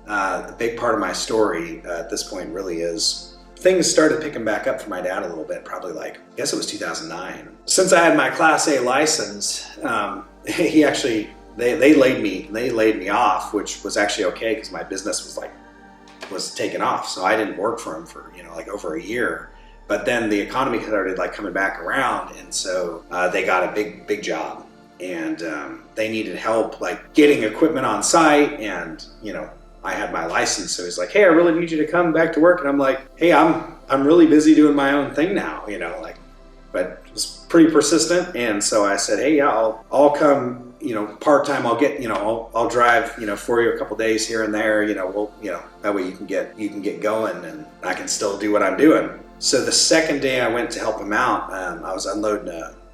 a big part of my story at this point really is things started picking back up for my dad a little bit, probably like, I guess it was 2009. Since I had my Class A license, he actually, they laid me off, which was actually okay because my business was taken off. So I didn't work for him for, like over a year. But then the economy started like coming back around. And so they got a big job, and they needed help like getting equipment on site. And, I had my license. So he's like, hey, I really need you to come back to work. And I'm like, hey, I'm really busy doing my own thing now, but it was pretty persistent. And so I said, hey, yeah, I'll come, part-time. I'll get, I'll drive, for you a couple days here and there, that way you can get going and I can still do what I'm doing. So the second day I went to help him out, I was unloading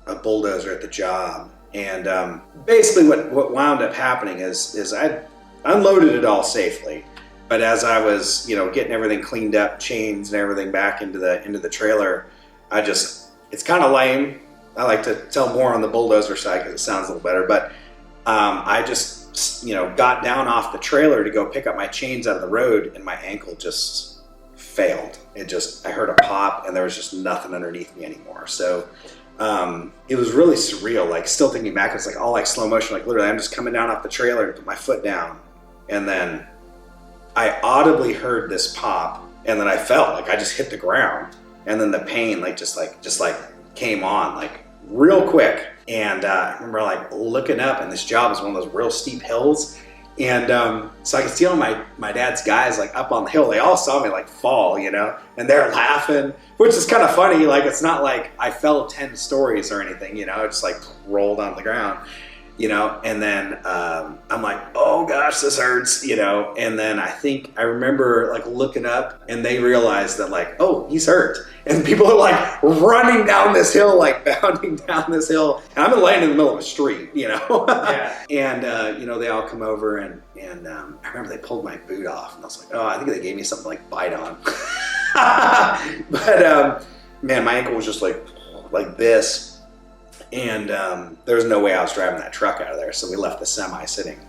a bulldozer at the job. And basically what wound up happening is I unloaded it all safely. But as I was, getting everything cleaned up, chains and everything back into the trailer, it's kind of lame. I like to tell more on the bulldozer side because it sounds a little better. But I just, got down off the trailer to go pick up my chains out of the road, and my ankle just failed. I heard a pop, and there was just nothing underneath me anymore. So it was really surreal. Like, still thinking back, it's like all like slow motion. Like, literally, I'm just coming down off the trailer to put my foot down, and then I audibly heard this pop, and then I felt like I just hit the ground, and then the pain just came on like real quick. And I remember like looking up, and this job was one of those real steep hills. And so I could see all my dad's guys like up on the hill. They all saw me like fall, and they're laughing, which is kind of funny. Like, it's not like I fell 10 stories or anything, it just like rolled on the ground, and then I'm like, oh gosh, this hurts, and then I remember like looking up, and they realized that like, oh, he's hurt. And people are like running down this hill, like bounding down this hill. And I'm laying in the middle of a street, Yeah. And, they all come over, and I remember they pulled my boot off, and I was like, oh, I think they gave me something to like bite on. But, man, my ankle was just like this. And there was no way I was driving that truck out of there. So we left the semi sitting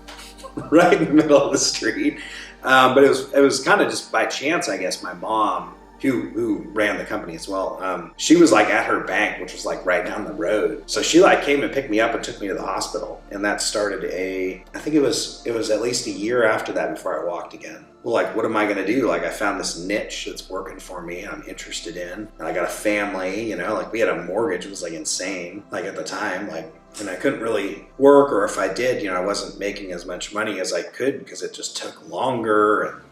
right in the middle of the street. But it was kind of just by chance, I guess. My mom, who ran the company as well, she was like at her bank, which was like right down the road. So she like came and picked me up and took me to the hospital. And that started I think it was at least a year after that before I walked again. Well, like, what am I going to do? Like, I found this niche that's working for me and I'm interested in. And I got a family, like we had a mortgage. It was like insane, like at the time, like, and I couldn't really work, or if I did, I wasn't making as much money as I could because it just took longer, and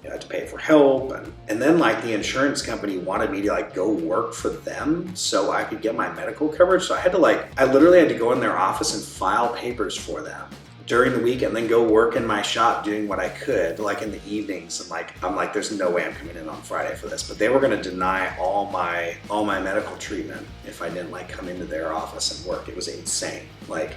I had to pay for help. And then like the insurance company wanted me to like go work for them so I could get my medical coverage. So I literally had to go in their office and file papers for them during the week, and then go work in my shop doing what I could, like in the evenings. And I'm like, there's no way I'm coming in on Friday for this. But they were going to deny all my medical treatment if I didn't like come into their office and work. It was insane. Like,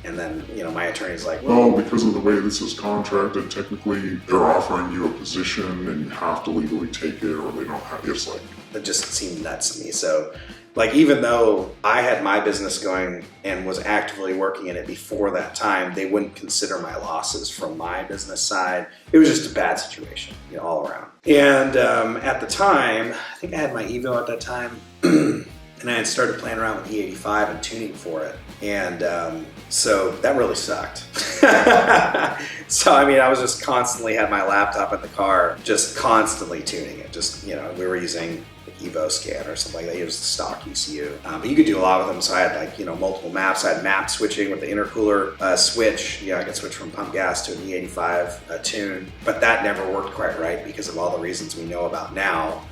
and then, my attorney's like, well, because of the way this is contracted, technically they're offering you a position and you have to legally take it, or they don't have, it's like, it just seemed nuts to me. So like, even though I had my business going and was actively working in it before that time, they wouldn't consider my losses from my business side. It was just a bad situation, all around. And at the time, I think I had my Evo at that time, and I had started playing around with E85 and tuning for it. And so that really sucked. So, I was just constantly had my laptop in the car, just constantly tuning it. Just, we were using Evo Scan or something like that. It was the stock ECU. But you could do a lot with them. So I had like, multiple maps. I had map switching with the intercooler switch. I could switch from pump gas to an E85 tune. But that never worked quite right because of all the reasons we know about now.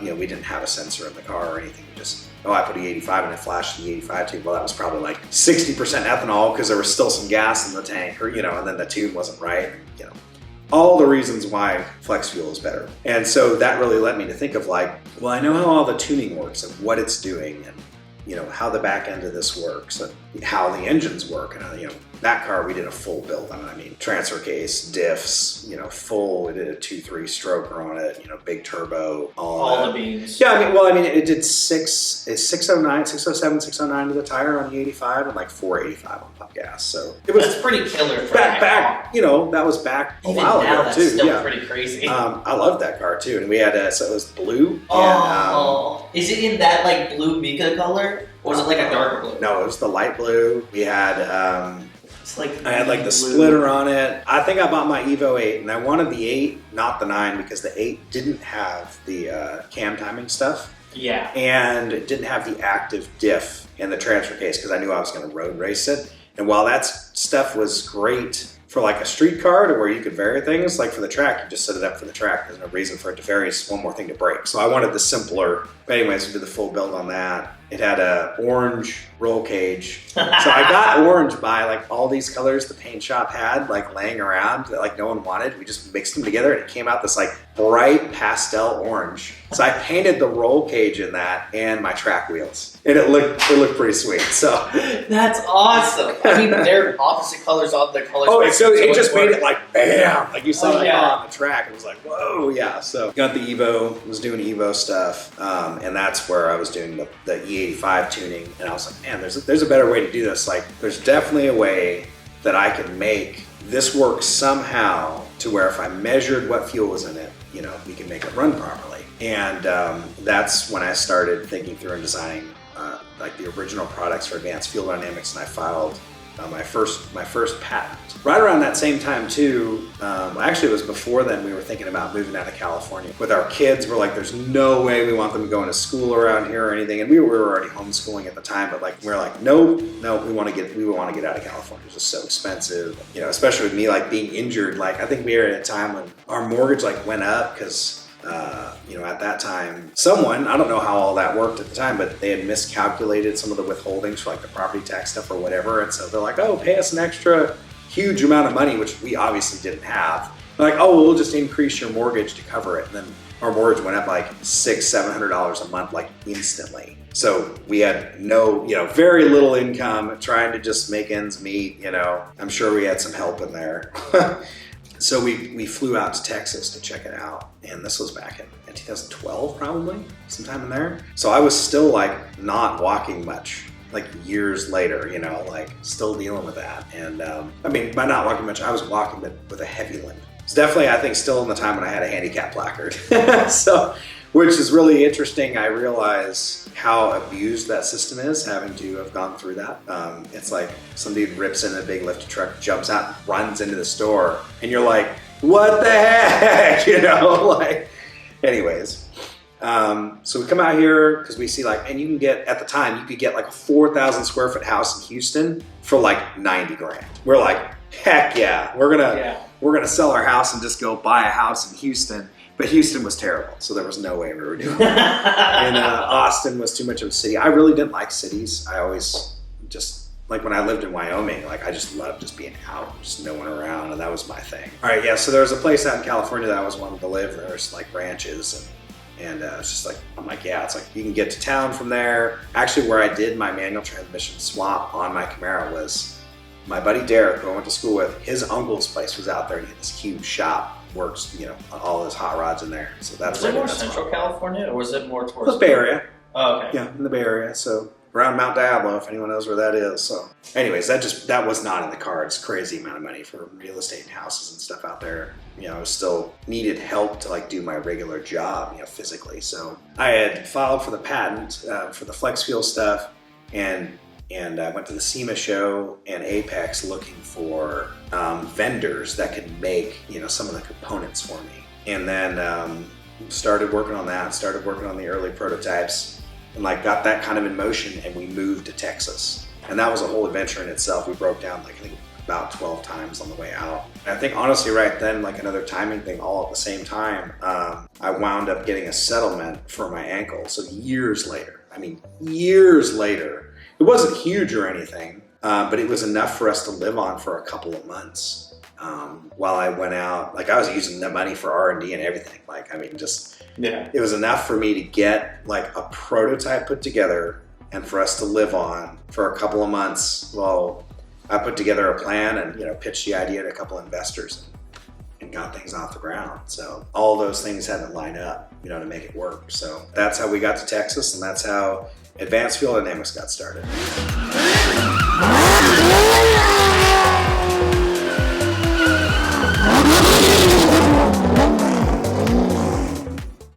We didn't have a sensor in the car or anything. We just, I put E85 and it flashed the E85 tune. Well, that was probably like 60% ethanol because there was still some gas in the tank, or, and then the tune wasn't right. All the reasons why flex fuel is better. And so that really led me to think of like, well, I know how all the tuning works and what it's doing, and how the back end of this works. And how the engines work. And, that car, we did a full build on it. I mean, transfer case, diffs, full, we did a 2.3 stroker on it, big turbo, all the beans. Yeah, I mean, it did 609, 607, 609 to the tire on the 85 and like 485 on pump gas. So it was That's pretty killer for back, that that was back a Even while now, ago that's too. still Yeah. pretty crazy. I loved that car too. And we had, so it was blue. Is it in that like blue Mika color? Or was it like a darker blue? No, it was the light blue. We had, It's like I had like the blue. splitter on it. I think I bought my Evo 8 and I wanted the 8, not the 9, because the 8 didn't have the cam timing stuff Yeah. and it didn't have the active diff in the transfer case because I knew I was going to road race it. And while that stuff was great for like a street car to where you could vary things, like for the track, you just set it up for the track. There's no reason for it to vary. It's one more thing to break. So I wanted the simpler. But anyways, we did the full build on that. It had a orange roll cage. So I got orange by like all these colors the paint shop had like laying around that like no one wanted. We just mixed them together and it came out this like bright pastel orange. So I painted the roll cage in that and my track wheels. And it looked pretty sweet. So That's awesome. I mean, they're opposite colors on the colors. oh, so it it's just made it like bam, like you saw Oh, that yeah. car on the track. It was like whoa, yeah. So got the Evo, was doing Evo stuff, and that's where I was doing the E85 tuning. And I was like, man, there's a better way to do this. Like, there's definitely a way that I can make this work somehow to where if I measured what fuel was in it, we can make it run properly. And that's when I started thinking through and designing like the original products for Advanced Fuel Dynamics, and I filed my first patent. Right around that same time too, actually it was before then, we were thinking about moving out of California. With our kids, we're like, there's no way we want them going to school around here or anything. And we were already homeschooling at the time, but like, we're like, no, we want to get out of California. It's just so expensive. Especially with me like being injured. Like I think we were at a time when our mortgage like went up because at that time, someone, I don't know how all that worked at the time, but they had miscalculated some of the withholdings for like the property tax stuff or whatever. And so they're like, oh, pay us an extra huge amount of money, which we obviously didn't have. They're like, oh, we'll just increase your mortgage to cover it. And then our mortgage went up like $600-700 a month, like instantly. So we had very little income, trying to just make ends meet. I'm sure we had some help in there. So we flew out to Texas to check it out. And this was back in 2012, probably, sometime in there. So I was still like not walking much, like years later, like still dealing with that. And I mean, by not walking much, I was walking but with a heavy limp. It's definitely, I think, still in the time when I had a handicap placard. So, which is really interesting. I realize how abused that system is, having to have gone through that. It's like some dude rips in a big lifted truck, jumps out, runs into the store, and you're like, what the heck? Like, anyways. So we come out here because we see like, and you can get, at the time, you could get like a 4,000 square foot house in Houston for like 90 grand. We're like, heck yeah, we're gonna sell our house and just go buy a house in Houston. But Houston was terrible, so there was no way we were doing it. And Austin was too much of a city. I really didn't like cities. I always just, like when I lived in Wyoming, like I just loved just being out, just no one around, and that was my thing. All right, yeah, so there was a place out in California that I always wanted to live. There's like ranches, and it's just like, I'm like, yeah, it's like you can get to town from there. Actually, where I did my manual transmission swap on my Camaro was my buddy Derek, who I went to school with. His uncle's place was out there, and he had this huge shop. Works, all his hot rods in there. So that's was it more Central California, or was it more towards? It was Bay Area. Oh, okay. Yeah, in the Bay Area. So around Mount Diablo, if anyone knows where that is. So, anyways, that was not in the cards. Crazy amount of money for real estate and houses and stuff out there. I still needed help to like do my regular job, physically. So I had filed for the patent for the flex fuel stuff, and I went to the SEMA show and Apex looking for vendors that could make, some of the components for me. And then started working on that, started working on the early prototypes, and like got that kind of in motion, and we moved to Texas. And that was a whole adventure in itself. We broke down like I think about 12 times on the way out. And I think honestly right then, like another timing thing all at the same time, I wound up getting a settlement for my ankle. So years later, it wasn't huge or anything, but it was enough for us to live on for a couple of months. While I went out, like I was using the money for R&D and everything. Like, I mean, just, yeah, it was enough for me to get like a prototype put together and for us to live on for a couple of months. Well, I put together a plan and, you know, pitched the idea to a couple of investors and got things off the ground. So all those things had to line up, you know, to make it work. So that's how we got to Texas, and that's how Advanced Fuel Dynamics got started.